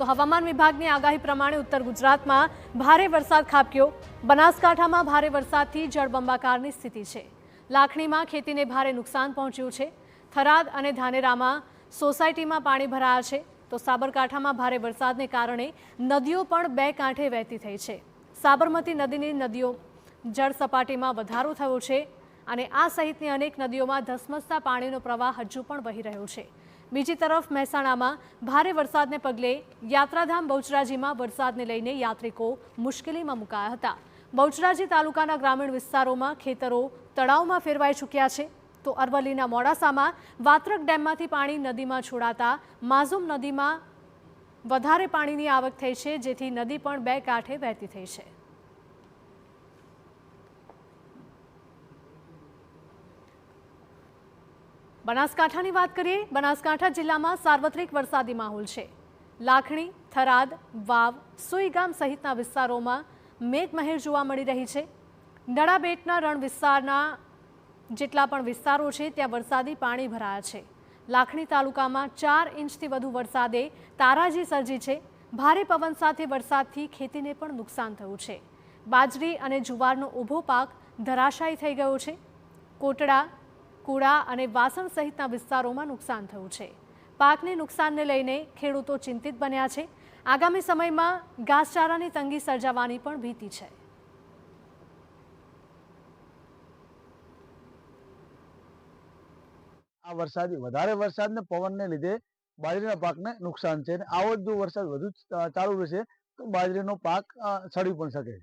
તો હવામાન વિભાગની આગાહી પ્રમાણે ઉત્તર ગુજરાતમાં ભારે વરસાદ ખાબક્યો। બનાસકાંઠામાં ભારે વરસાદથી જળબંબાકારની સ્થિતિ છે। લાખણીમાં ખેતીને ભારે નુકસાન પહોંચ્યું છે। થરાદ અને ધાનેરામાં સોસાયટીમાં પાણી ભરાયા છે, તો સાબરકાંઠામાં ભારે વરસાદને કારણે નદીઓ પણ બે કાંઠે વહેતી થઈ છે। સાબરમતી નદીની નદીઓ જળ સપાટીમાં વધારો થયો છે અને આ સહિતની અનેક નદીઓમાં ધસમસતા પાણીનો પ્રવાહ હજુ પણ વહી રહ્યો છે। બીજી તરફ મહેસાણામાં ભારે વરસાદને પગલે યાત્રાધામ બહુચરાજીમાં વરસાદને લઈને યાત્રિકો મુશ્કેલીમાં મુકાયા હતા। બહુચરાજી તાલુકાના ગ્રામીણ વિસ્તારોમાં ખેતરો તળાવમાં ફેરવાઈ ચૂક્યા છે, તો અરવલ્લીના મોડાસામાં વાત્રક ડેમમાંથી પાણી નદીમાં છોડાતા માઝુમ નદીમાં વધારે પાણીની આવક થઈ છે, જેથી નદી પણ બે કાંઠે વહેતી થઈ છે। બનાસકાંઠાની વાત કરીએ। બનાસકાંઠા જિલ્લામાં સાર્વત્રિક વરસાદી માહોલ છે। લાખણી, થરાદ, વાવ, સુઈગામ સહિતના વિસ્તારોમાં મેઘમહેર જોવા મળી રહી છે। નડાબેટના રણ વિસ્તારના જેટલા પણ વિસ્તારો છે ત્યાં વરસાદી પાણી ભરાયા છે। લાખણી તાલુકામાં 4 ઇંચથી વધુ વરસાદે તારાજી સર્જી છે। ભારે પવન સાથે વરસાદથી ખેતીને પણ નુકસાન થયું છે। બાજરી અને જુવારનો ઊભો પાક ધરાશાયી થઈ ગયો છે। કોટડા, કુડા અને વાસણ સહિતના વિસ્તારોમાં નુકસાન થયું છે। પાકને નુકસાનને લઈને ખેડૂતો ચિંતિત બન્યા છે। આગામી સમયમાં ઘાસચારાની તંગી સર્જાવાની પણ ભીતિ છે। આ વધારે વરસાદને પવનને લીધે બાજરીના પાકને નુકસાન છે અને આવો જ જો વરસાદ વધુ ચાલુ રહેશે તો બાજરીનો પાક સડી પણ શકે છે।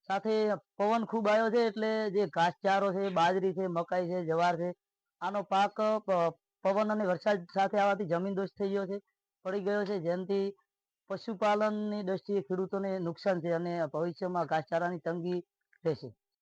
સાથે પવન ખૂબ આવ્યો છે એટલે જે ઘાસચારો છે, બાજરી છે, મકાઈ છે, જવાર છે, આનો પાક પવન અને વરસાદ સાથે આવવાથી જમીનદોસ્ત થઈ ગયો છે, પડી ગયો છે, જેનાથી પશુપાલનની દ્રષ્ટિએ ખેડૂતોને નુકસાન છે અને ભવિષ્યમાં ઘાસચારાની તંગી રહેશે।